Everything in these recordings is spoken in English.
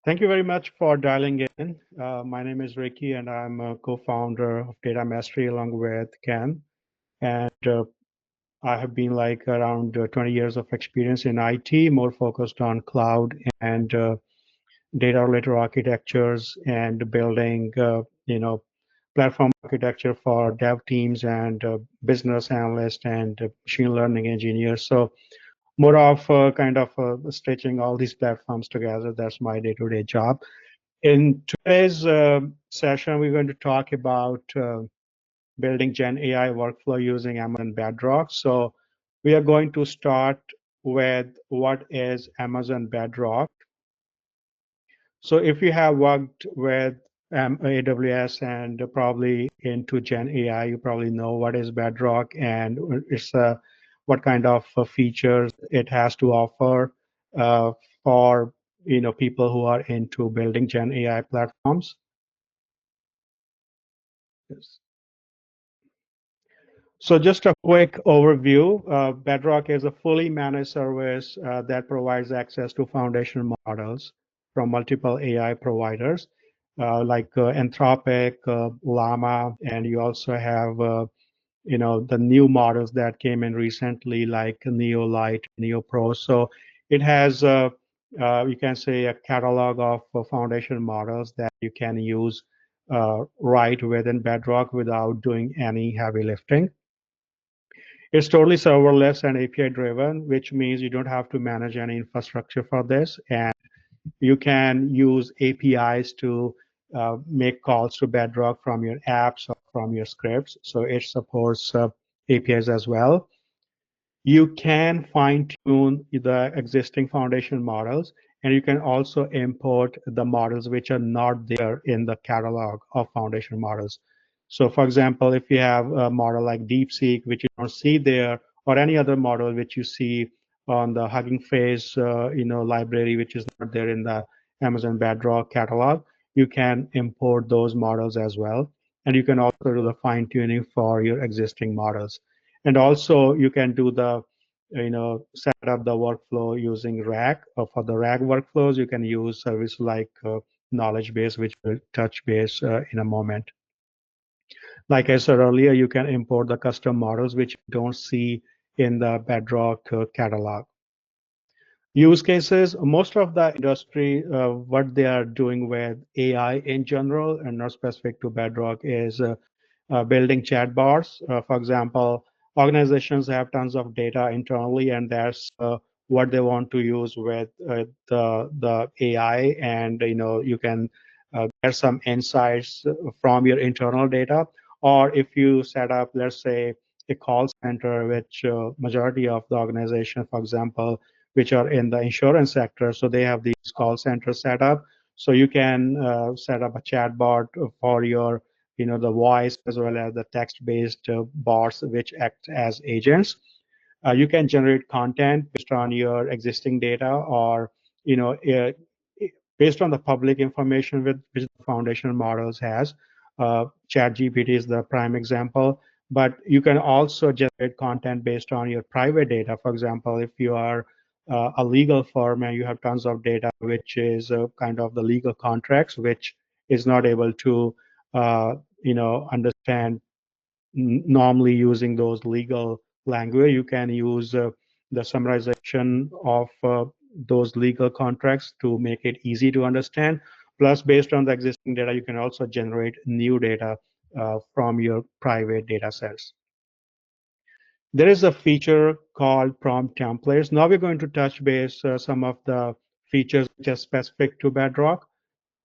Thank you very much for dialing in. My name is Ricky, and I'm a co-founder of Data Mastery along with Ken. And I have been like around 20 years of experience in IT, more focused on cloud and data-related architectures and building, platform architecture for dev teams and business analysts and machine learning engineers. So more of kind of stitching all these platforms together. That's my day-to-day job. In today's session, we're going to talk about building Gen AI workflow using Amazon Bedrock. So we are going to start with what is Amazon Bedrock. So if you have worked with AWS and probably into Gen AI, you probably know what is Bedrock and it's what kind of features it has to offer uh, for people who are into building Gen AI platforms. Yes. So just a quick overview. Bedrock is a fully managed service that provides access to foundation models from multiple AI providers like Anthropic, Llama, and you also have the new models that came in recently like Neo Lite, Neo Pro. So it has you can say a catalog of foundation models that you can use right within Bedrock without doing any heavy lifting. It's totally serverless and API driven, which means you don't have to manage any infrastructure for this. And you can use APIs to make calls to Bedrock from your apps or from your scripts. So it supports APIs as well. You can fine tune the existing foundation models, and you can also import the models which are not there in the catalog of foundation models. So for example, if you have a model like DeepSeek, which you don't see there, or any other model which you see on the Hugging Face, library, which is not there in the Amazon Bedrock catalog, you can import those models as well. And you can also do the fine tuning for your existing models. And also you can do the, set up the workflow using RAG. For the RAG workflows, you can use service like knowledge base, which will touch base in a moment. Like I said earlier, you can import the custom models, which you don't see in the Bedrock catalog. Use cases, most of the industry, what they are doing with AI in general and not specific to Bedrock is building chatbots. For example, organizations have tons of data internally, and that's what they want to use with the AI, and you can get some insights from your internal data. Or if you set up, let's say, a call center, which majority of the organization, for example, which are in the insurance sector, so they have these call centers set up. So you can set up a chatbot for your the voice as well as the text-based bots which act as agents. You can generate content based on your existing data or based on the public information which the foundation models has. ChatGPT is the prime example, but you can also generate content based on your private data. For example, if you are a legal firm and you have tons of data, which is kind of the legal contracts, which is not able to understand normally using those legal language. You can use the summarization of those legal contracts to make it easy to understand. Plus, based on the existing data, you can also generate new data from your private data sets. There is a feature called prompt templates. Now we're going to touch base some of the features which are specific to Bedrock.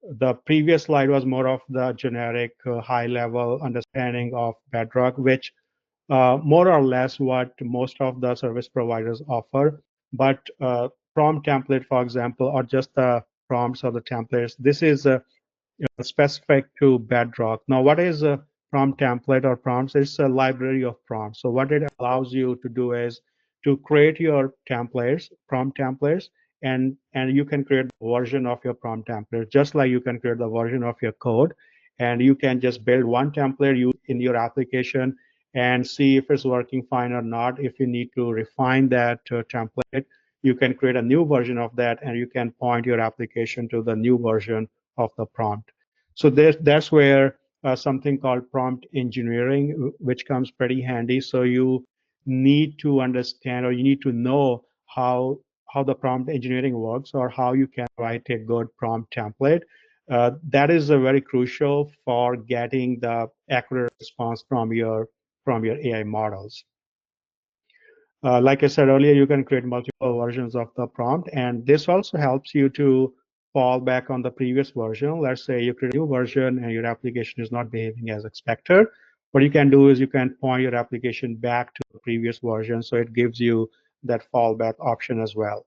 The previous slide was more of the generic high level understanding of Bedrock, which more or less what most of the service providers offer. But prompt template, for example, or just the prompts or the templates, this is specific to Bedrock. Now, what is a prompt template or prompts? It's a library of prompts. So what it allows you to do is to create your templates, prompt templates, and you can create the version of your prompt template, just like you can create the version of your code. And you can just build one template in your application and see if it's working fine or not. If you need to refine that template, you can create a new version of that, and you can point your application to the new version of the prompt. So that's where something called prompt engineering, which comes pretty handy. So you need to understand, or you need to know how the prompt engineering works, or how you can write a good prompt template. That is very crucial for getting the accurate response from your AI models. Like I said earlier, you can create multiple versions of the prompt, and this also helps you to fall back on the previous version. Let's say you create a new version and your application is not behaving as expected. What you can do is you can point your application back to the previous version, so it gives you that fallback option as well.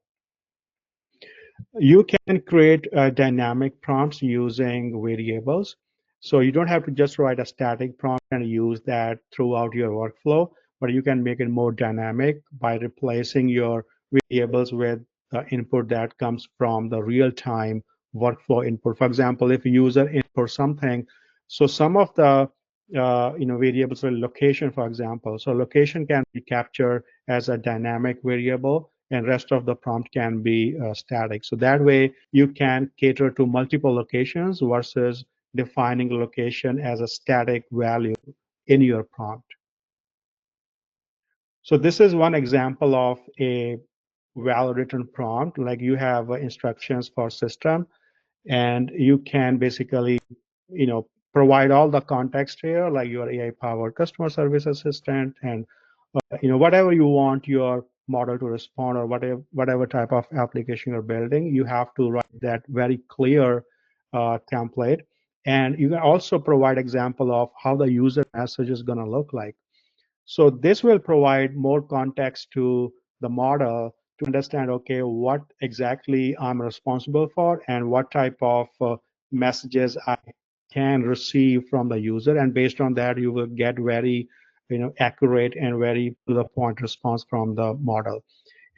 You can create dynamic prompts using variables. So you don't have to just write a static prompt and use that throughout your workflow, but you can make it more dynamic by replacing your variables with the input that comes from the real-time workflow input. For example, if a user input something, so some of the variables are location, for example. So location can be captured as a dynamic variable, and rest of the prompt can be static. So that way you can cater to multiple locations versus defining location as a static value in your prompt. So this is one example of a well-written prompt. Like you have instructions for system, and you can basically, provide all the context here, like your AI-powered customer service assistant, and whatever you want your model to respond, or whatever type of application you're building, you have to write that very clear template. And you can also provide example of how the user message is going to look like. So this will provide more context to the model to understand, okay, what exactly I'm responsible for and what type of messages I can receive from the user. And based on that, you will get very, accurate and very to the point response from the model.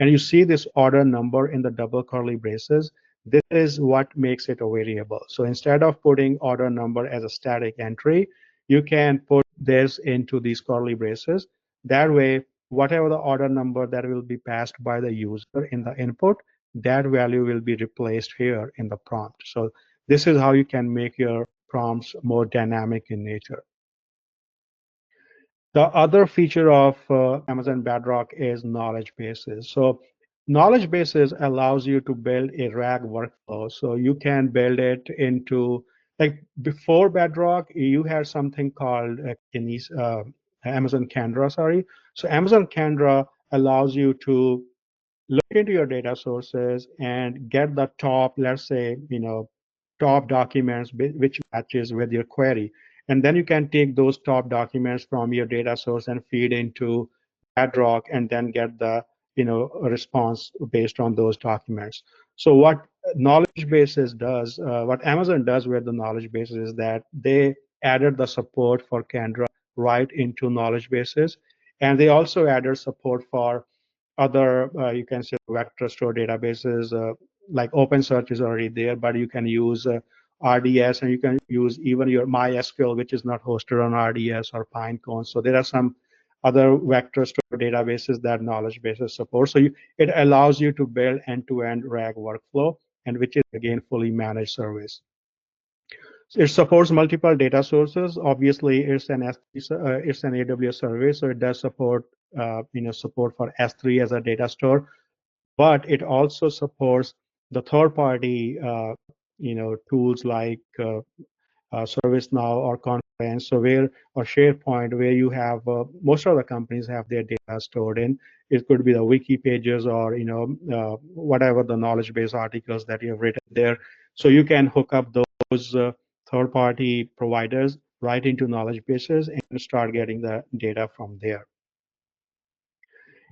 And you see this order number in the double curly braces. This is what makes it a variable. So instead of putting order number as a static entry, you can put this into these curly braces. That way, whatever the order number that will be passed by the user in the input, that value will be replaced here in the prompt. So this is how you can make your prompts more dynamic in nature. The other feature of Amazon Bedrock is knowledge bases. So knowledge bases allows you to build a RAG workflow. So you can build it into, like before Bedrock, you had something called Amazon Kendra, sorry. So Amazon Kendra allows you to look into your data sources and get the top, let's say, top documents which matches with your query. And then you can take those top documents from your data source and feed into Bedrock and then get the, response based on those documents. So what knowledge bases does, what Amazon does with the knowledge bases is that they added the support for Kendra right into knowledge bases. And they also added support for other, you can say, vector store databases, like OpenSearch is already there, but you can use RDS, and you can use even your MySQL, which is not hosted on RDS or Pinecone. So there are some other vector store databases that knowledge bases support. So it allows you to build end-to-end RAG workflow, and which is again fully managed service. It supports multiple data sources. Obviously, it's an AWS service, so it does support support for S3 as a data store, but it also supports the third-party tools like ServiceNow or Confluence, so where or SharePoint, where you have most of the companies have their data stored in. It could be the wiki pages, or whatever the knowledge base articles that you have written there. So you can hook up those third-party providers right into knowledge bases and start getting the data from there.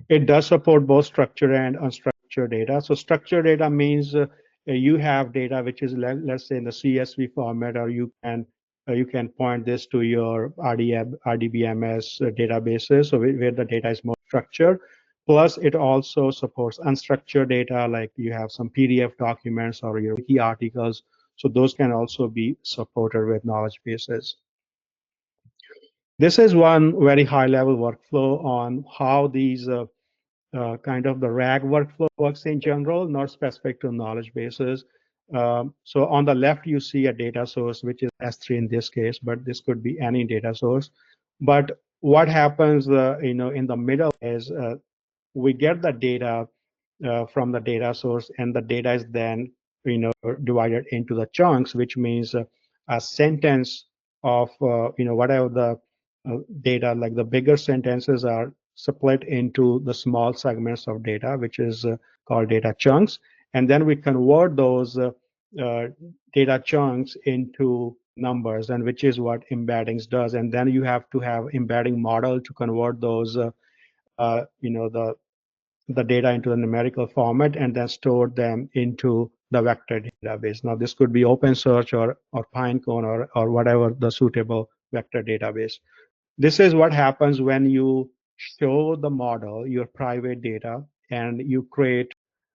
It does support both structured and unstructured data. So structured data means you have data which is, let's say, in the CSV format, or you can point this to your RDBMS databases, so where the data is more structured. Plus, it also supports unstructured data, like you have some PDF documents or your wiki articles. So those can also be supported with knowledge bases. This is one very high-level workflow on how these kind of the RAG workflow works in general, not specific to knowledge bases. So on the left, you see a data source, which is S3 in this case, but this could be any data source. But what happens, in the middle is we get the data from the data source, and the data is then divided into the chunks, which means a sentence of whatever the data, like the bigger sentences are split into the small segments of data, which is called data chunks, and then we convert those uh, data chunks into numbers, and which is what embeddings does. And then you have to have embedding model to convert those the data into the numerical format and then store them into the vector database. Now, this could be OpenSearch or Pinecone or whatever the suitable vector database. This is what happens when you show the model your private data and you create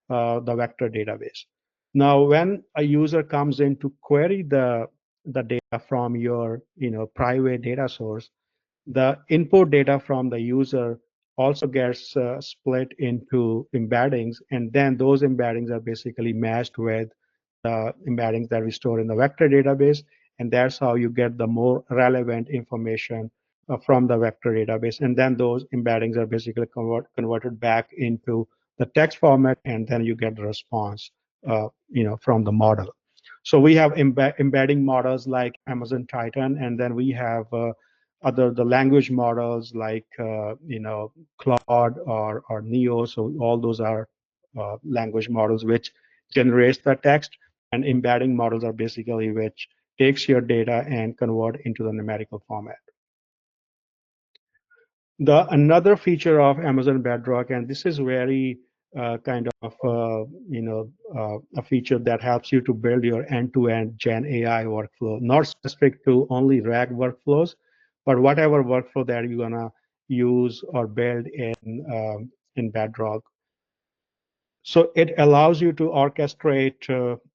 the vector database. Now, when a user comes in to query the data from your private data source, the input data from the user also gets split into embeddings, and then those embeddings are basically matched with the embeddings that we store in the vector database, and that's how you get the more relevant information from the vector database. And then those embeddings are basically converted back into the text format, and then you get the response from the model. So we have embedding models like Amazon Titan, and then we have the language models like Claude or Neo. So all those are language models which generates the text, and embedding models are basically which takes your data and convert into the numerical format. The another feature of Amazon Bedrock, and this is very kind of a feature that helps you to build your end-to-end Gen AI workflow, not specific to only RAG workflows, but whatever workflow that you're gonna use or build in Bedrock. So it allows you to orchestrate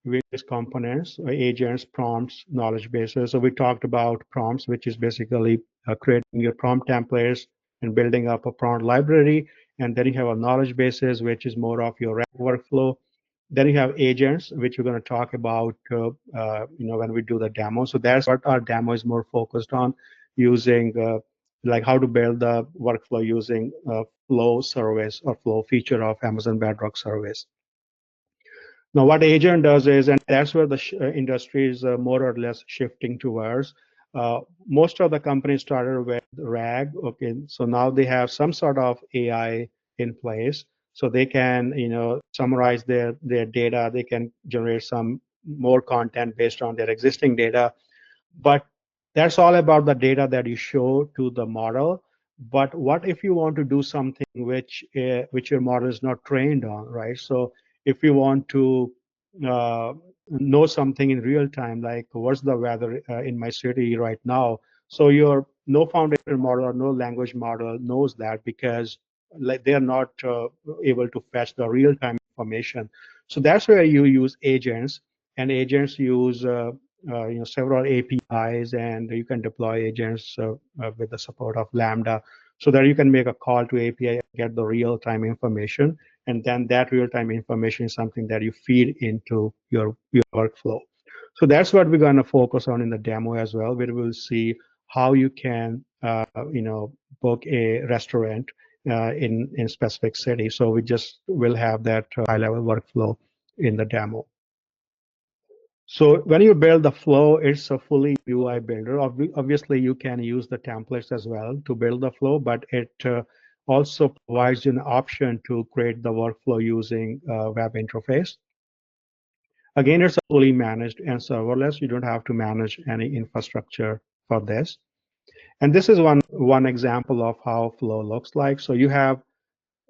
various components, agents, prompts, knowledge bases. So we talked about prompts, which is basically creating your prompt templates and building up a prompt library. And then you have a knowledge bases, which is more of your workflow. Then you have agents, which we're going to talk about, when we do the demo. So that's what our demo is more focused on, using like how to build the workflow using flow service or flow feature of Amazon Bedrock service. Now, what agent does is, and that's where the industry is more or less shifting towards. Most of the companies started with RAG. Okay, so now they have some sort of AI in place, so they can, summarize their data. They can generate some more content based on their existing data, but that's all about the data that you show to the model. But what if you want to do something which your model is not trained on, right? So if you want to know something in real time, like what's the weather in my city right now, so your no foundation model or no language model knows that, because like they are not able to fetch the real time information. So that's where you use agents, and agents use several APIs, and you can deploy agents with the support of Lambda, so that you can make a call to API and get the real-time information, and then that real-time information is something that you feed into your workflow. So that's what we're going to focus on in the demo as well, where we'll see how you can book a restaurant in specific city. So we just will have that high-level workflow in the demo. So when you build the flow, it's a fully UI builder. Obviously, you can use the templates as well to build the flow, but it also provides you an option to create the workflow using web interface. Again, it's fully managed and serverless. You don't have to manage any infrastructure for this. And this is one example of how flow looks like. So you have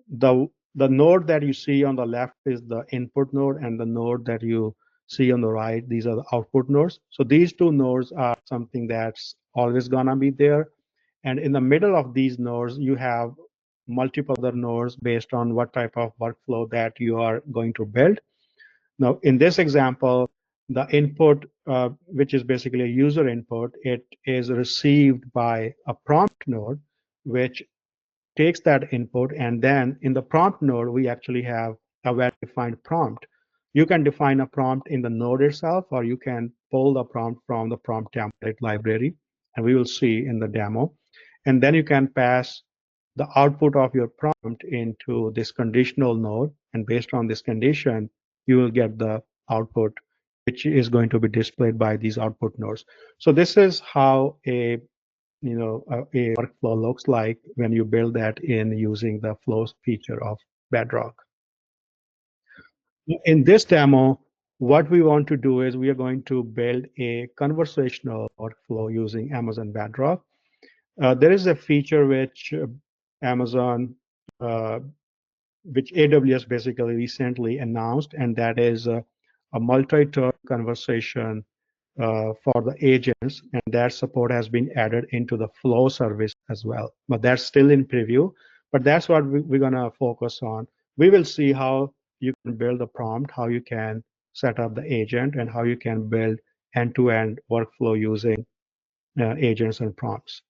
the node that you see on the left is the input node, and the node that you see on the right, these are the output nodes. So these two nodes are something that's always gonna be there. And in the middle of these nodes, you have multiple other nodes based on what type of workflow that you are going to build. Now, in this example, the input, which is basically a user input, it is received by a prompt node, which takes that input, and then in the prompt node, we actually have a well-defined prompt. You can define a prompt in the node itself, or you can pull the prompt from the prompt template library, and we will see in the demo. And then you can pass the output of your prompt into this conditional node, and based on this condition, you will get the output, which is going to be displayed by these output nodes. So this is how a workflow looks like when you build that in using the flows feature of Bedrock. In this demo, what we want to do is we are going to build a conversational workflow using Amazon Bedrock. There is a feature which Amazon, uh, which AWS basically recently announced, and that is a multi-turn conversation for the agents, and that support has been added into the flow service as well. But that's still in preview, but that's what we're going to focus on. We will see how you can build a prompt, how you can set up the agent, and how you can build end-to-end workflow using agents and prompts.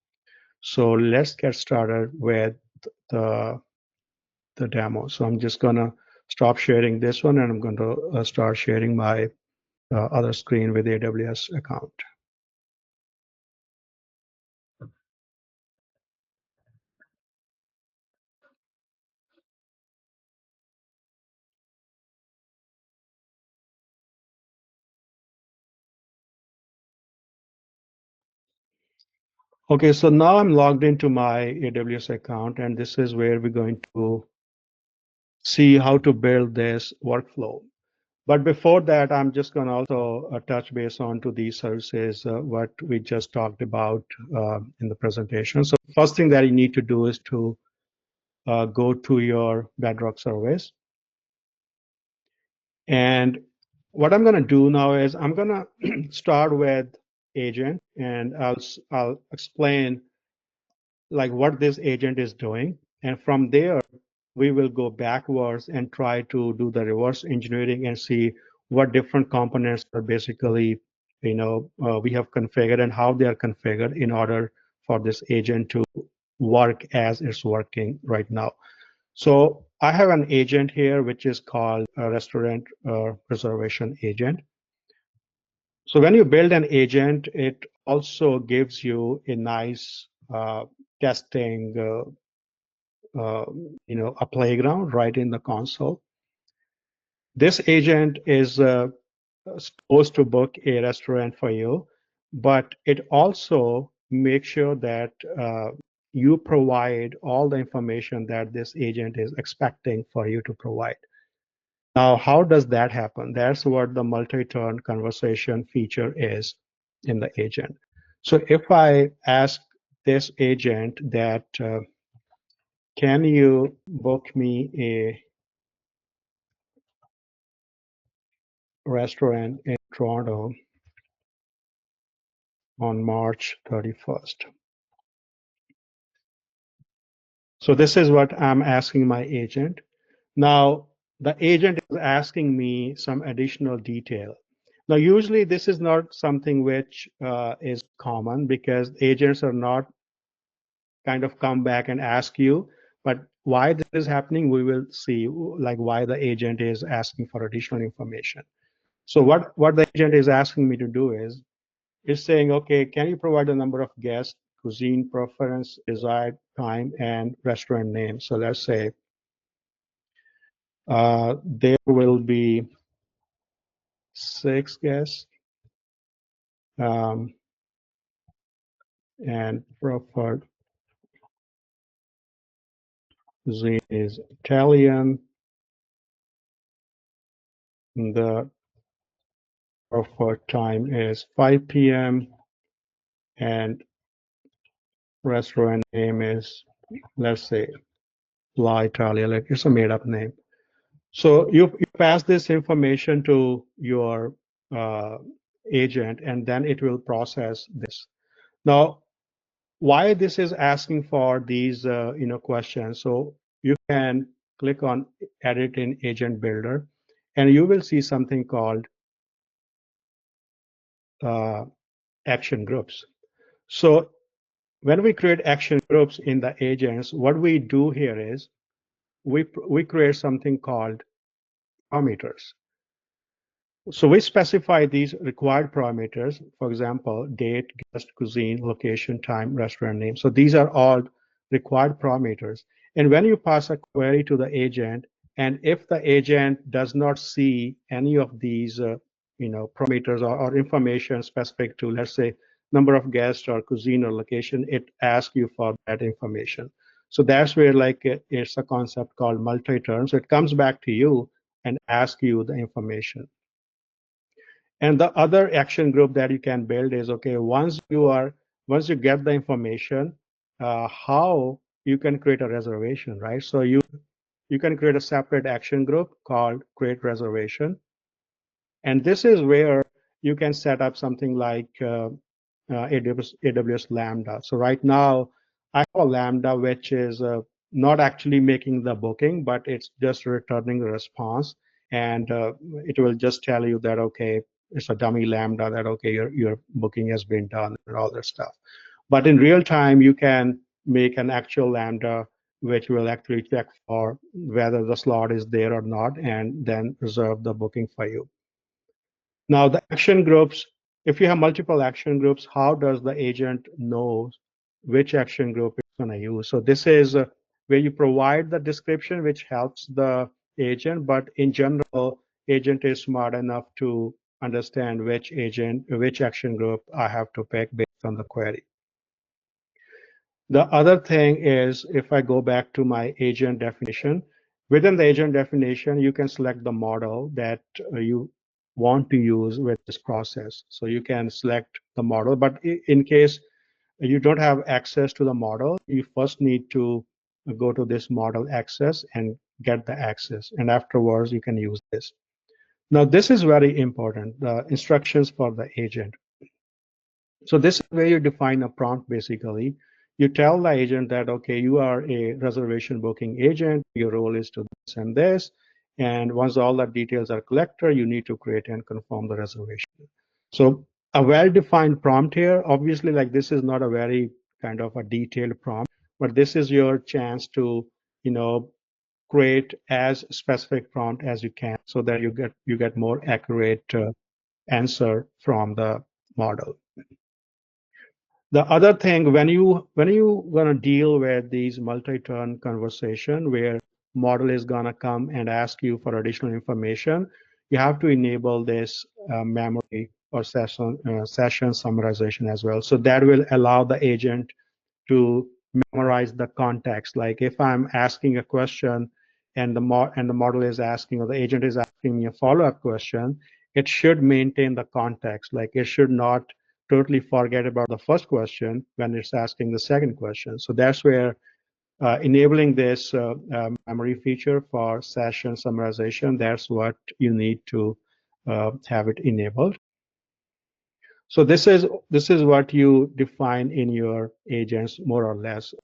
So let's get started with the, the demo. So I'm just going to stop sharing this one, and I'm going to start sharing my other screen with AWS account. Okay, so now I'm logged into my AWS account, and this is where we're going to see how to build this workflow. But before that, I'm just going to also touch base on to these services, what we just talked about in the presentation. So first thing that you need to do is to go to your Bedrock service. And what I'm going to do now is I'm going to start with agent, and I'll explain like what this agent is doing. And from there, we will go backwards and try to do the reverse engineering and see what different components are basically, we have configured and how they are configured in order for this agent to work as it's working right now. So I have an agent here, which is called a restaurant reservation agent. So when you build an agent, it also gives you a nice testing a playground right in the console. This agent is supposed to book a restaurant for you, but it also makes sure that you provide all the information that this agent is expecting for you to provide. Now, how does that happen? That's what the multi-turn conversation feature is in the agent. So if I ask this agent that, can you book me a restaurant in Toronto on March 31st. So this is what I'm asking my agent. Now, the agent is asking me some additional detail. Now, usually this is not something which is common because agents are not kind of come back and ask you, but why this is happening, we will see like why the agent is asking for additional information. So what the agent is asking me to do is saying, okay, can you provide the number of guests, cuisine preference, desired time, and restaurant name? So let's say there will be 6 guests, um, and preferred cuisine is Italian. The preferred time is 5 p.m. and restaurant name is, let's say, La Italia. Like it's a made-up name. So you pass this information to your agent, and then it will process this. Now, why this is asking for these questions? So you can click on Edit in Agent Builder, and you will see something called action groups. So when we create action groups in the agents, what we do here is we create something called parameters. So we specify these required parameters, for example, date, guest, cuisine, location, time, restaurant name. So these are all required parameters. And when you pass a query to the agent, and if the agent does not see any of these parameters or information specific to, let's say, number of guests or cuisine or location, it asks you for that information. So that's where like it's a concept called multi-turn. So it comes back to you and asks you the information. And the other action group that you can build is, okay, once you get the information, how you can create a reservation, right? So you can create a separate action group called create reservation. And this is where you can set up something like AWS Lambda. So right now, I have a Lambda which is not actually making the booking, but it's just returning the response. And it will just tell you that, okay, it's a dummy Lambda that, okay, your booking has been done and all that stuff. But in real time, you can make an actual Lambda which will actually check for whether the slot is there or not and then reserve the booking for you. Now, the action groups, if you have multiple action groups, how does the agent know which action group it's going to use? So this is where you provide the description, which helps the agent, but in general, agent is smart enough to understand which action group I have to pick based on the query. The other thing is, if I go back to my agent definition, within the agent definition, you can select the model that you want to use with this process. So you can select the model, but in case you don't have access to the model, you first need to go to this model access and get the access. And afterwards, you can use this. Now, this is very important, the instructions for the agent. So this is where you define a prompt basically. You tell the agent that, okay, you are a reservation booking agent, your role is to this and this, and once all the details are collected, you need to create and confirm the reservation. So a well-defined prompt here, obviously like this is not a very kind of a detailed prompt, but this is your chance to, create as specific prompt as you can so that you get more accurate answer from the model. The other thing, when you gonna deal with these multi-turn conversation where model is gonna come and ask you for additional information, you have to enable this memory or session summarization as well. So that will allow the agent to memorize the context. Like if I'm asking a question and the model is asking or the agent is asking me a follow-up question, it should maintain the context. Like it should not totally forget about the first question when it's asking the second question. So that's where enabling this memory feature for session summarization, that's what you need to have it enabled. So this is what you define in your agents more or less.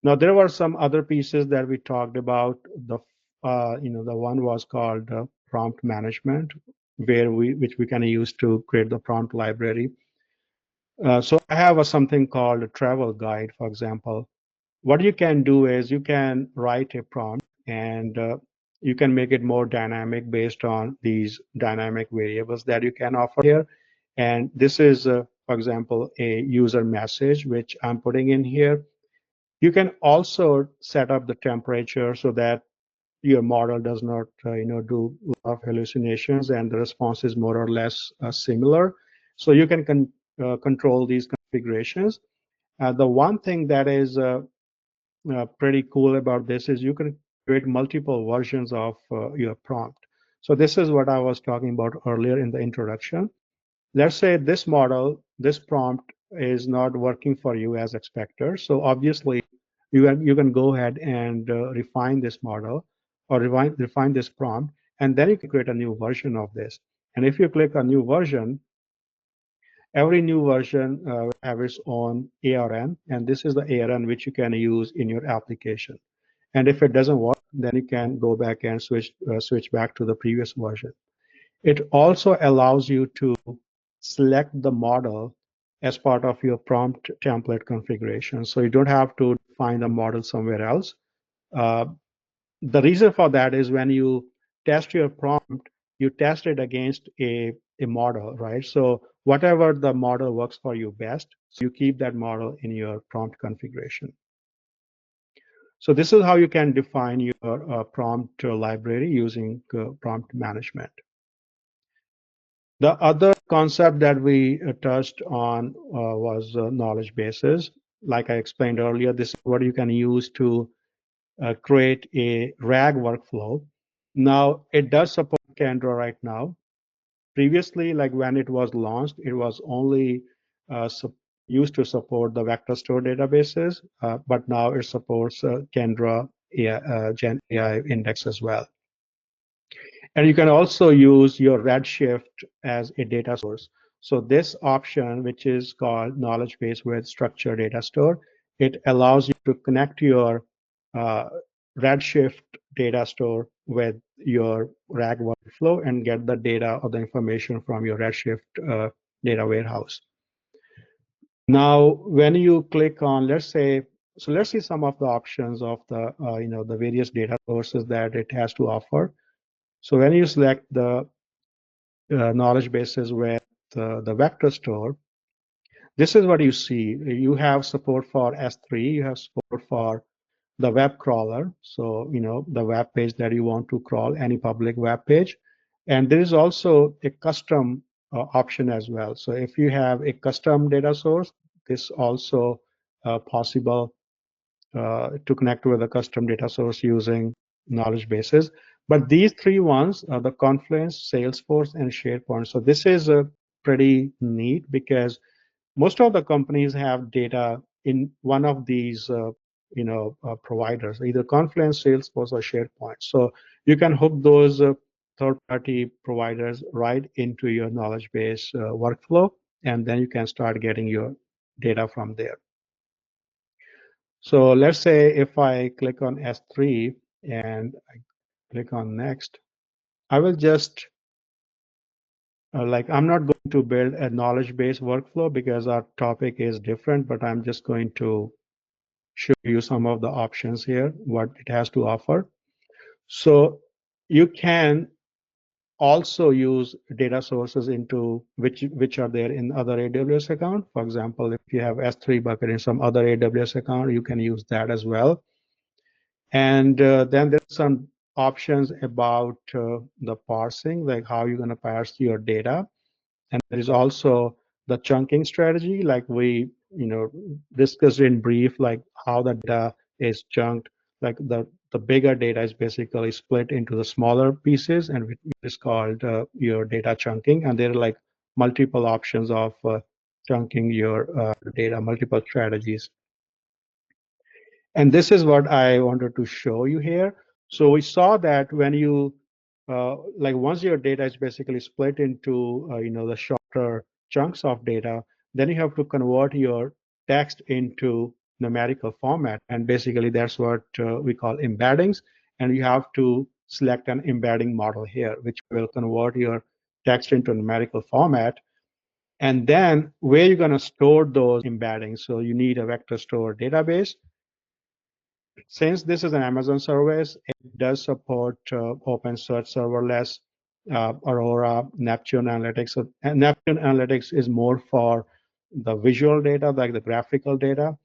Now there were some other pieces that we talked about. The one was called prompt management, which we can use to create the prompt library. So I have something called a travel guide, for example. What you can do is you can write a prompt and you can make it more dynamic based on these dynamic variables that you can offer here. And this is, for example, a user message, which I'm putting in here. You can also set up the temperature so that your model does not, do a lot of hallucinations and the response is more or less similar. So you can control these configurations. The one thing that is pretty cool about this is you can create multiple versions of your prompt. So this is what I was talking about earlier in the introduction. Let's say this model, this prompt is not working for you as expected. So obviously you can go ahead and refine this model or refine this prompt, and then you can create a new version of this. And if you click a new version, every new version will have its own ARN, and this is the ARN which you can use in your application. And if it doesn't work, then you can go back and switch back to the previous version. It also allows you to select the model as part of your prompt template configuration. So you don't have to find the model somewhere else. Uh, the reason for that is when you test your prompt, you test it against a model, right? So whatever the model works for you best, so you keep that model in your prompt configuration. So this is how you can define your prompt library using prompt management. The other concept that we touched on was knowledge bases. Like I explained earlier, this is what you can use to create a RAG workflow. Now, it does support Kendra right now. Previously, like when it was launched, it was only used to support the vector store databases, but now it supports Kendra Gen AI index as well. And you can also use your Redshift as a data source. So this option, which is called knowledge base with structured data store, it allows you to connect your uh, Redshift data store with your RAG workflow and get the data or the information from your Redshift data warehouse. Now, when you click on, let's say, so let's see some of the options of the, the various data sources that it has to offer. So when you select the knowledge bases with the vector store, this is what you see. You have support for S3, you have support for the web crawler. So, the web page that you want to crawl, any public web page. And there is also a custom option as well. So if you have a custom data source, this also possible to connect with a custom data source using knowledge bases. But these three ones are the Confluence, Salesforce, and SharePoint. So this is pretty neat because most of the companies have data in one of these providers, either Confluence, Salesforce, or SharePoint. So you can hook those third-party providers right into your knowledge base workflow, and then you can start getting your data from there. So let's say if I click on S3 and I click on next, I will just I'm not going to build a knowledge base workflow because our topic is different, but I'm just going to show you some of the options here, what it has to offer. So you can also use data sources into which are there in other AWS account. For example, if you have S3 bucket in some other AWS account, you can use that as well. And then there's some options about the parsing, like how you're going to parse your data. And there is also the chunking strategy, like we discussed in brief, like how the data is chunked. Like the bigger data is basically split into the smaller pieces, and it is called your data chunking. And there are like multiple options of chunking your data, multiple strategies. And this is what I wanted to show you here. So we saw that when you, once your data is basically split into, the shorter chunks of data, then you have to convert your text into numerical format. And basically that's what we call embeddings. And you have to select an embedding model here, which will convert your text into numerical format. And then where you're going to store those embeddings. So you need a vector store database. Since this is an Amazon service, it does support OpenSearch serverless, Aurora, Neptune Analytics. So, and Neptune Analytics is more for the visual data, like the graphical data.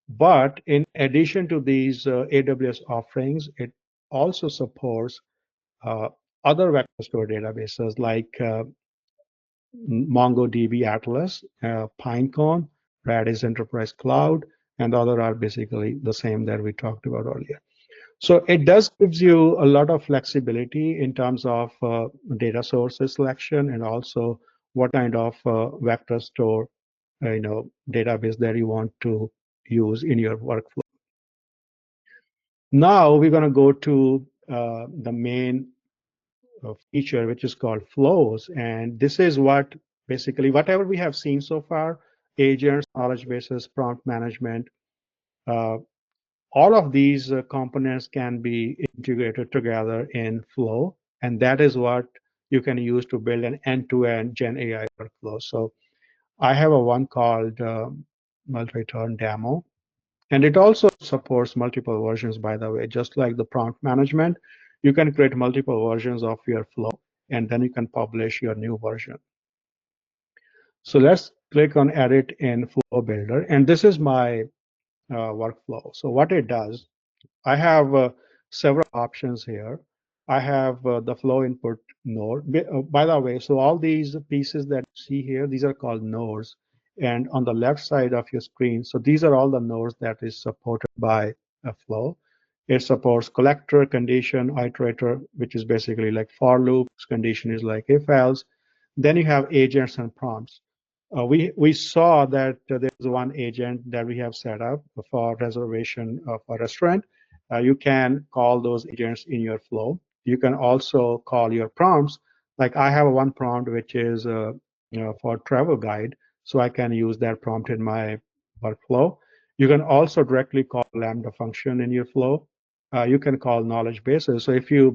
But in addition to these AWS offerings, it also supports other vector store databases like MongoDB Atlas, Pinecone, Redis Enterprise Cloud, and other are basically the same that we talked about earlier. So it does gives you a lot of flexibility in terms of data sources selection and also what kind of vector store, database that you want to use in your workflow. Now we're going to go to the main feature, which is called flows. And this is what basically whatever we have seen so far, agents, knowledge bases, prompt management, uh, all of these components can be integrated together in Flow, and that is what you can use to build an end-to-end Gen AI workflow. So I have a one called multi-turn demo, and it also supports multiple versions, by the way. Just like the prompt management, you can create multiple versions of your flow, and then you can publish your new version. So let's click on Edit in Flow Builder, and this is my workflow. So what it does, I have several options here. I have the flow input node. By the way, so all these pieces that you see here, these are called nodes. And on the left side of your screen, so these are all the nodes that is supported by a flow. It supports collector, condition, iterator, which is basically like for loops. Condition is like if else. Then you have agents and prompts. We saw that there's one agent that we have set up for reservation of a restaurant. You can call those agents in your flow. You can also call your prompts. Like I have one prompt which is for travel guide, so I can use that prompt in my workflow. You can also directly call Lambda function in your flow. You can call knowledge bases. So if you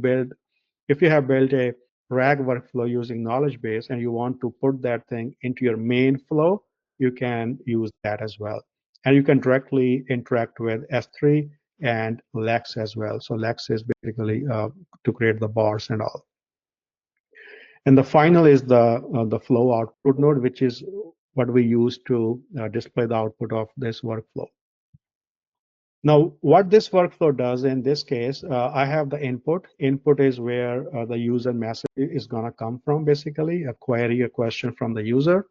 have built a RAG workflow using knowledge base and you want to put that thing into your main flow, you can use that as well. And you can directly interact with S3 and Lex as well. So Lex is basically to create the bars and all. And the final is the flow output node, which is what we use to display the output of this workflow. Now, what this workflow does in this case, I have the input. Input is where the user message is going to come from, basically, a query, a question from the user.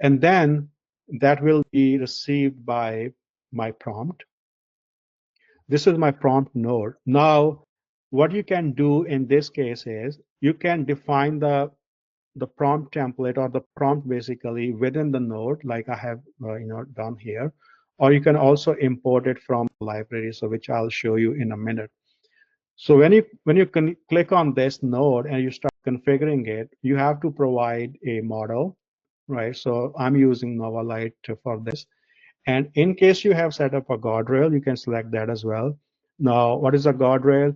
And then that will be received by my prompt. This is my prompt node. Now, what you can do in this case is you can define the prompt template or the prompt basically within the node, like I have done here, or you can also import it from the library, so which I'll show you in a minute. So when you can click on this node and you start configuring it, you have to provide a model, right? So I'm using Novalite for this. And in case you have set up a guardrail, you can select that as well. Now, what is a guardrail?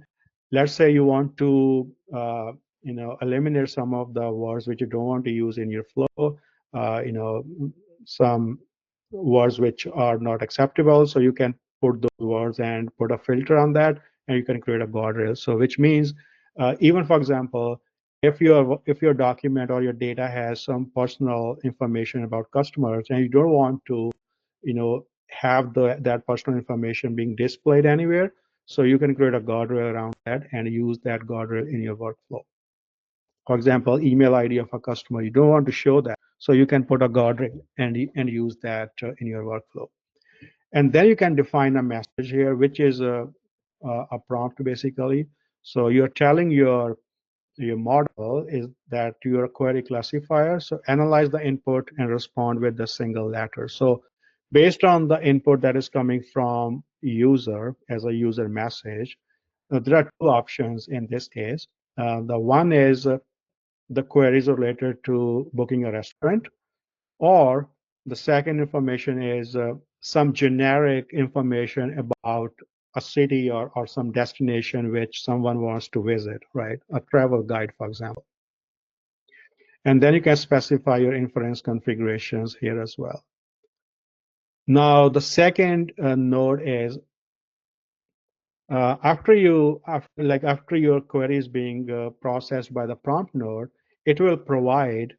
Let's say you want to eliminate some of the words which you don't want to use in your flow, some words which are not acceptable. So you can put those words and put a filter on that, and you can create a guardrail. So which means even, for example, if your document or your data has some personal information about customers and you don't want to have that personal information being displayed anywhere, so you can create a guardrail around that and use that guardrail in your workflow. For example, email ID of a customer, you don't want to show that, so you can put a guardrail and use that in your workflow. And then you can define a message here, which is a prompt basically. So you're telling your model is that your query classifier, so analyze the input and respond with the single letter. So based on the input that is coming from user as a user message, there are two options in this case. The one is the queries related to booking a restaurant, or the second information is some generic information about a city or some destination which someone wants to visit, right? A travel guide, for example. And then you can specify your inference configurations here as well. Now, the second node is after your query is being processed by the prompt node, it will provide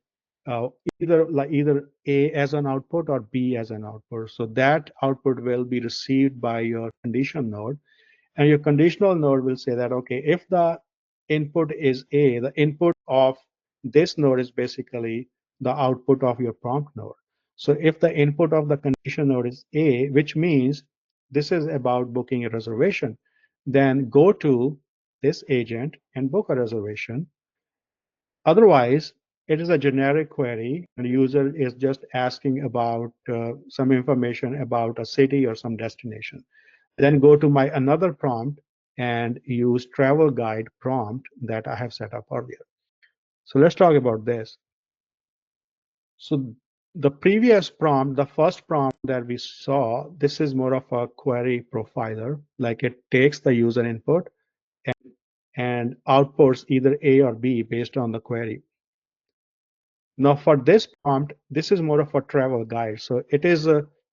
uh, either A as an output or B as an output. So that output will be received by your condition node, and your conditional node will say that, okay, if the input is A, the input of this node is basically the output of your prompt node. So if the input of the condition node is A, which means this is about booking a reservation, then go to this agent and book a reservation. Otherwise, it is a generic query, and the user is just asking about some information about a city or some destination. Then go to my another prompt and use travel guide prompt that I have set up earlier. So let's talk about this. So the previous prompt, the first prompt that we saw, this is more of a query profiler, like it takes the user input and, and outputs either A or B based on the query. Now for this prompt, this is more of a travel guide. So it is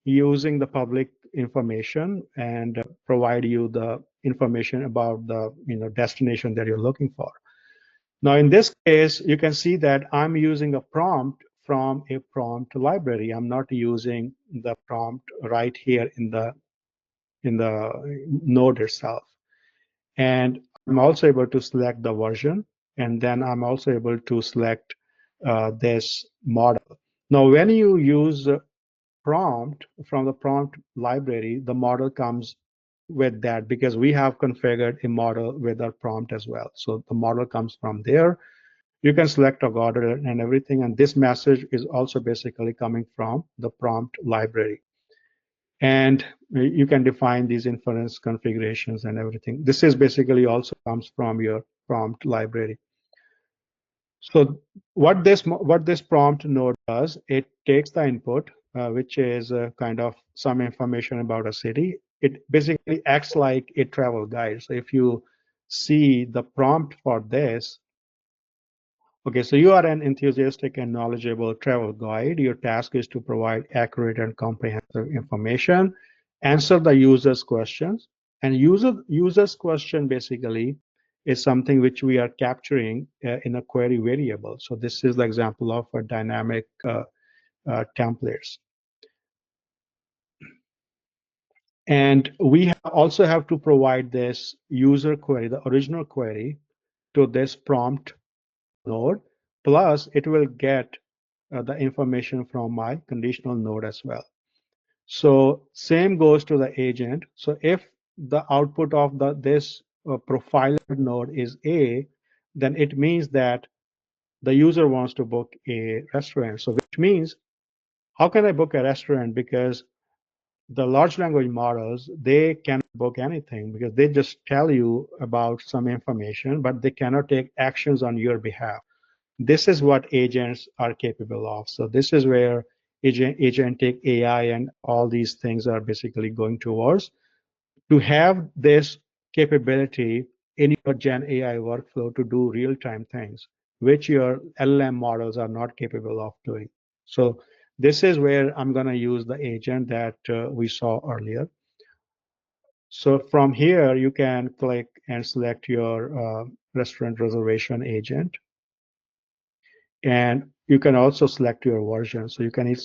using the public information and provide you the information about the destination that you're looking for. Now in this case, you can see that I'm using a prompt from a prompt library. I'm not using the prompt right here in the node itself. And I'm also able to select the version, and then I'm also able to select this model. Now, when you use prompt from the prompt library, the model comes with that because we have configured a model with our prompt as well. So the model comes from there. You can select a order and everything, and this message is also basically coming from the prompt library. And you can define these inference configurations and everything. This is basically also comes from your prompt library. So what this prompt node does, it takes the input, which is kind of some information about a city. It basically acts like a travel guide. So if you see the prompt for this, okay, so you are an enthusiastic and knowledgeable travel guide. Your task is to provide accurate and comprehensive information, answer the user's questions, and user's question basically is something which we are capturing in a query variable. So this is the example of a dynamic templates. And we also have to provide this user query, the original query, to this prompt node, plus it will get the information from my conditional node as well. So same goes to the agent. So if the output of this profiler node is A, then it means that the user wants to book a restaurant. So which means, how can I book a restaurant? Because the large language models, they cannot book anything because they just tell you about some information, but they cannot take actions on your behalf. This is what agents are capable of. So this is where agentic AI and all these things are basically going towards, to have this capability in your Gen AI workflow to do real-time things, which your LLM models are not capable of doing. So this is where I'm going to use the agent that we saw earlier. So from here, you can click and select your restaurant reservation agent. And you can also select your version. So you can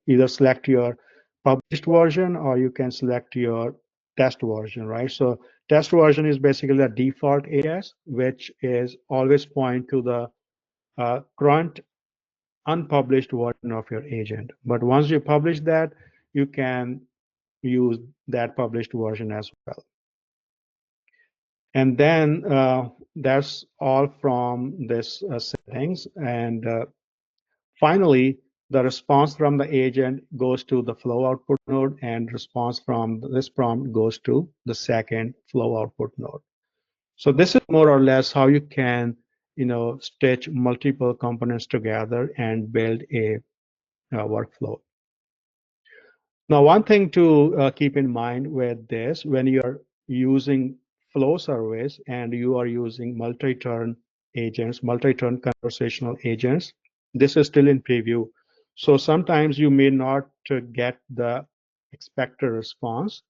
either select your published version or you can select your test version, right? So test version is basically the default AS, which is always point to the current unpublished version of your agent. But once you publish that, you can use that published version as well. And then that's all from this settings. And finally, the response from the agent goes to the flow output node, and response from this prompt goes to the second flow output node. So this is more or less how you can, stitch multiple components together and build a workflow. Now, one thing to keep in mind with this, when you're using flow service and you are using multi-turn agents, multi-turn conversational agents, this is still in preview. So sometimes you may not get the expected response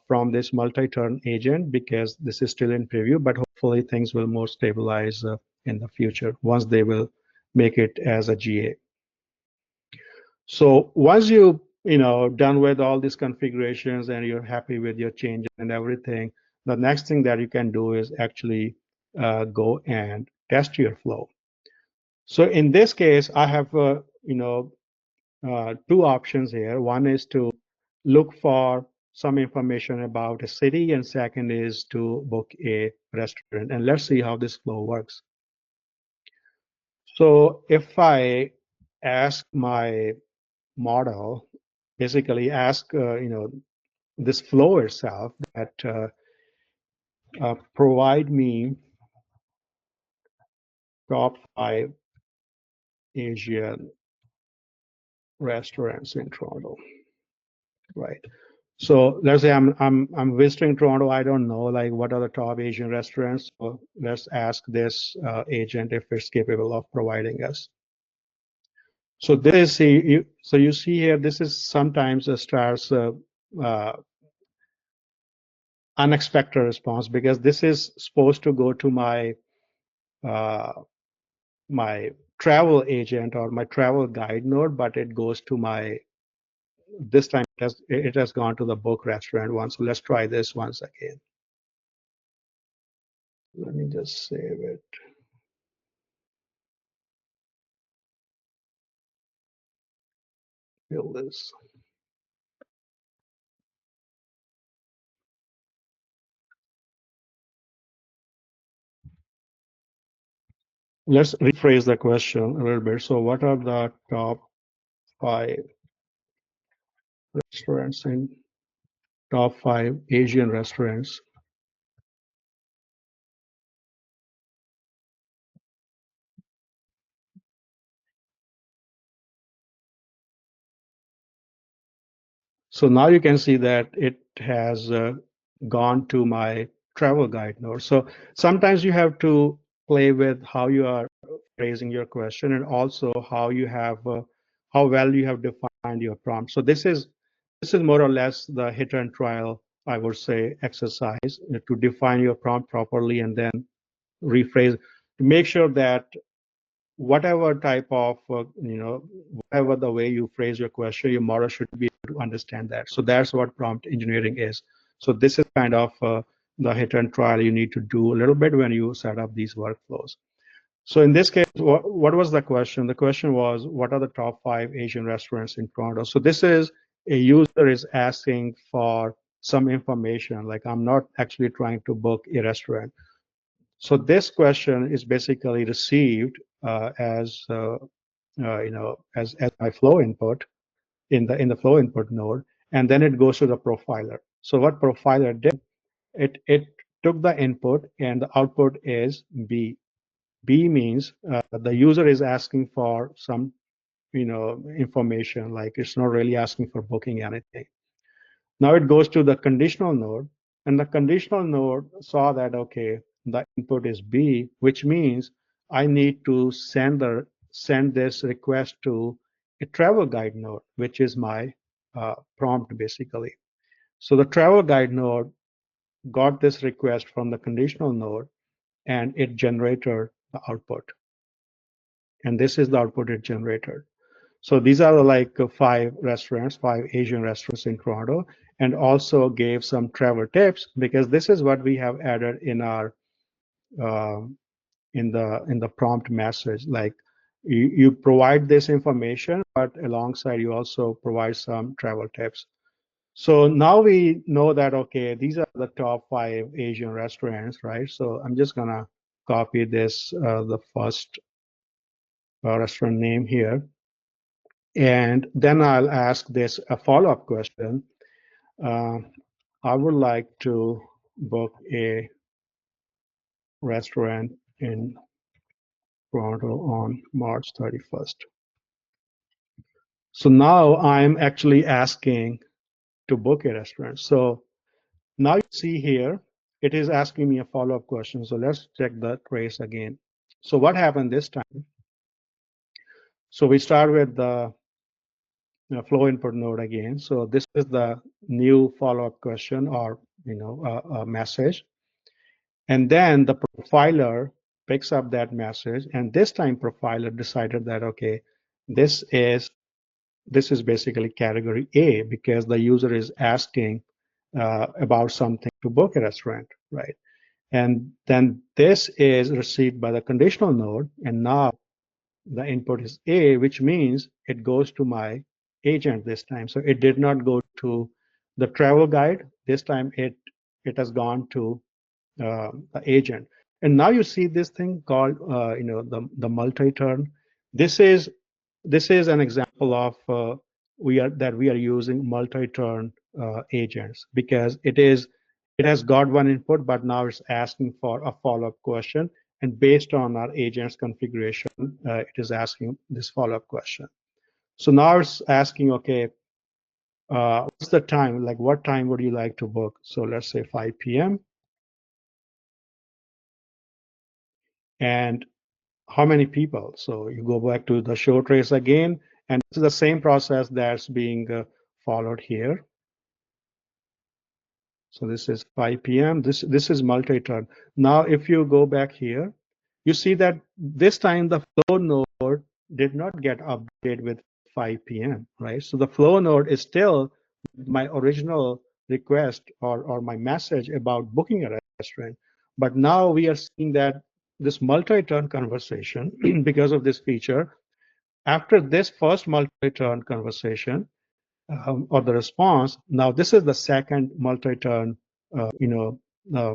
from this multi-turn agent because this is still in preview, but hopefully things will more stabilize in the future once they will make it as a GA. So once done with all these configurations and you're happy with your changes and everything, the next thing that you can do is actually go and test your flow. So in this case, I have two options here. One is to look for some information about a city, and second is to book a restaurant. And let's see how this flow works. So if I ask my model, basically ask this flow itself that provide me top 5 Asian restaurants in Toronto, right? So let's say I'm visiting Toronto. I don't know like what are the top Asian restaurants. So let's ask this agent if it's capable of providing us. So this is so you see here, this is sometimes a star's uh, unexpected response, because this is supposed to go to uh, my travel agent or my travel guide node, but it goes to my, this time it has gone to the book restaurant one. So let's try this once again. Let me just save it. Fill this. Let's rephrase the question a little bit. So what are the top 5 restaurants in top 5 Asian restaurants? So now you can see that it has gone to my travel guide node. So sometimes you have to play with how you are phrasing your question, and also how you have how well you have defined your prompt. So this is more or less the hit and trial, I would say, exercise to define your prompt properly and then rephrase to make sure that whatever type of whatever the way you phrase your question, your model should be able to understand that. So that's what prompt engineering is. So this is kind of the hit and trial you need to do a little bit when you set up these workflows. So in this case, what was the question? The question was, what are the top 5 Asian restaurants in Toronto? So this is a user is asking for some information, like I'm not actually trying to book a restaurant. So this question is basically received as as my flow input in the flow input node, and then it goes to the profiler. So what profiler did, it took the input, and the output is B. B means the user is asking for some information, like it's not really asking for booking anything. Now it goes to the conditional node, and the conditional node saw that, okay, the input is B, which means I need to send this request to a travel guide node, which is my prompt basically. So the travel guide node got this request from the conditional node, and it generated the output. And this is the output it generated. So these are like 5 Asian restaurants in Toronto, and also gave some travel tips, because this is what we have added in our um, in the prompt message. Like you provide this information, but alongside you also provide some travel tips. So now we know that, okay, these are the top 5 Asian restaurants, right? So I'm just gonna copy this the first restaurant name here. And then I'll ask this a follow-up question. Uh, I would like to book a restaurant in Toronto on March 31st. So now I'm actually asking to book a restaurant. So now you see here, it is asking me a follow-up question. So let's check the trace again. So what happened this time? So we start with the flow input node again. So this is the new follow-up question, or a message, and then the profiler picks up that message, and this time profiler decided that, okay, this is this is basically category A, because the user is asking about something to book a restaurant, right? And then this is received by the conditional node, and now the input is A, which means it goes to my agent this time. So it did not go to the travel guide. This time it has gone to the agent. And now you see this thing called the multi-turn. This is this is an example of we are using multi-turn agents, because it has got one input, but now it's asking for a follow-up question, and based on our agent's configuration, it is asking this follow-up question. So now it's asking, okay, what's the time? Like, what time would you like to book? So let's say 5 p.m. And how many people. So you go back to the show trace again, and this is the same process that's being followed here. So this is 5 p.m. This is multi-turn. Now, if you go back here, you see that this time the flow node did not get updated with 5 p.m., right? So the flow node is still my original request or my message about booking a restaurant. But now we are seeing that this multi-turn conversation, because of this feature, after this first multi-turn conversation, or the response. Now this is the second multi-turn,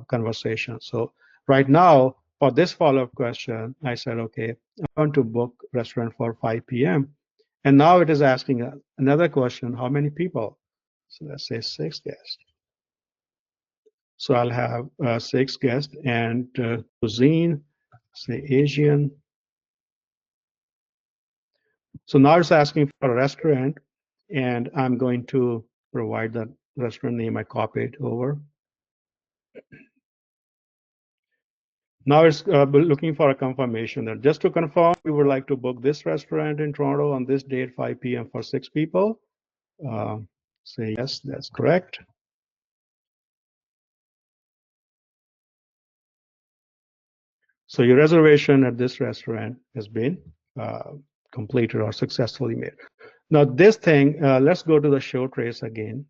conversation. So right now for this follow-up question, I said, okay, I want to book restaurant for 5 p.m. And now it is asking another question: how many people? So let's say 6 guests. So I'll have 6 guests and cuisine, say Asian. So now it's asking for a restaurant, and I'm going to provide the restaurant name I copied over. Now it's looking for a confirmation that just to confirm, we would like to book this restaurant in Toronto on this date, 5 p.m. for 6 people. Uh, say yes, that's correct. So your reservation at this restaurant has been completed or successfully made. Now this thing, let's go to the show trace again.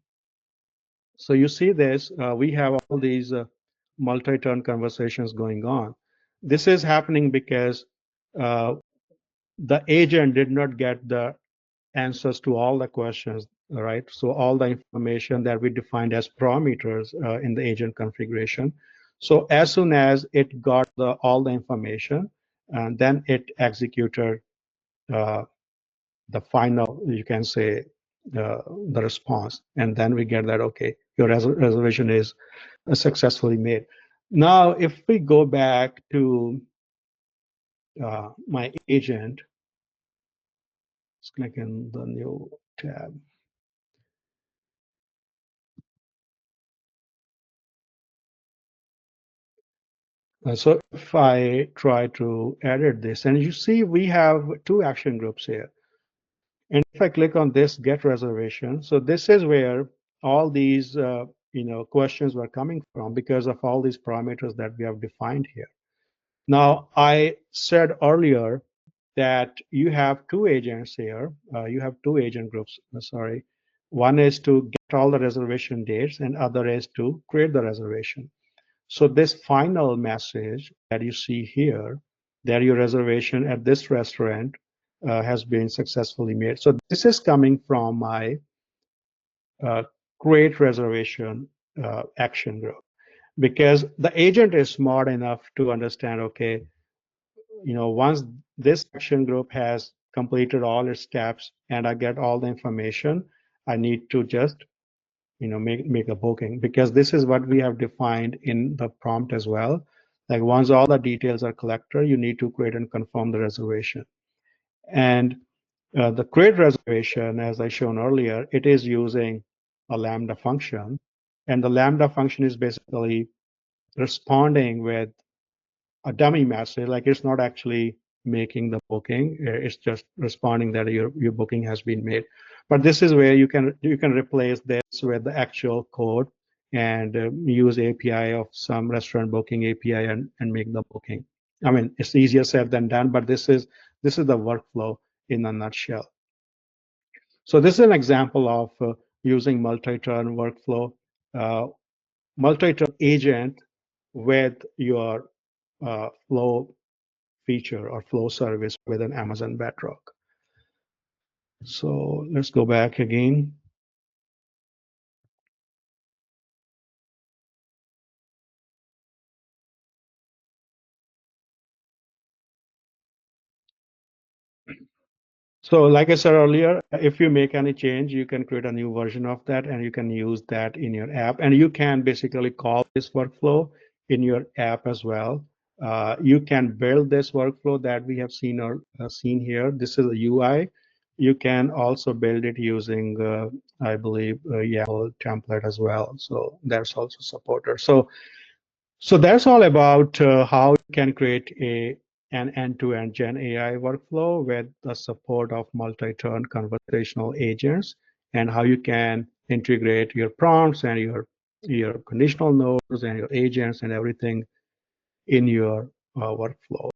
So you see this, we have all these multi-turn conversations going on. This is happening because uh, the agent did not get the answers to all the questions, right? So all the information that we defined as parameters in the agent configuration. So as soon as it got all the information, and then it executed uh, the final, you can say, the response, and then we get that, okay, your reservation is successfully made. Now, if we go back to my agent, let's click in the new tab. So if I try to edit this, and you see we have two action groups here. And if I click on this get reservation, so this is where all these questions were coming from because of all these parameters that we have defined here. Now, I said earlier that you have two agents here. You have two agent groups, sorry. One is to get all the reservation dates and other is to create the reservation. So this final message that you see here, that your reservation at this restaurant has been successfully made. So this is coming from my create reservation action group, because the agent is smart enough to understand, okay, once this action group has completed all its steps and I get all the information, I need to just make a booking, because this is what we have defined in the prompt as well. Like once all the details are collected, you need to create and confirm the reservation. And the create reservation, as I shown earlier, it is using a Lambda function. And the Lambda function is basically responding with a dummy message, like it's not actually making the booking, it's just responding that your booking has been made. But this is where you can replace this with the actual code and use API of some restaurant booking API and make the booking. I mean, it's easier said than done, but this is the workflow in a nutshell. So this is an example of using multi-turn workflow, uh, multi-turn agent with your flow feature or flow service within Amazon Bedrock. So let's go back again. So like I said earlier, if you make any change, you can create a new version of that and you can use that in your app. And you can basically call this workflow in your app as well. You can build this workflow that we have seen here. This is a UI. You can also build it using, I believe, a YAML template as well. So that's also supported. So that's all about how you can create a an end-to-end Gen AI workflow with the support of multi-turn conversational agents, and how you can integrate your prompts and your conditional nodes and your agents and everything in your workflow.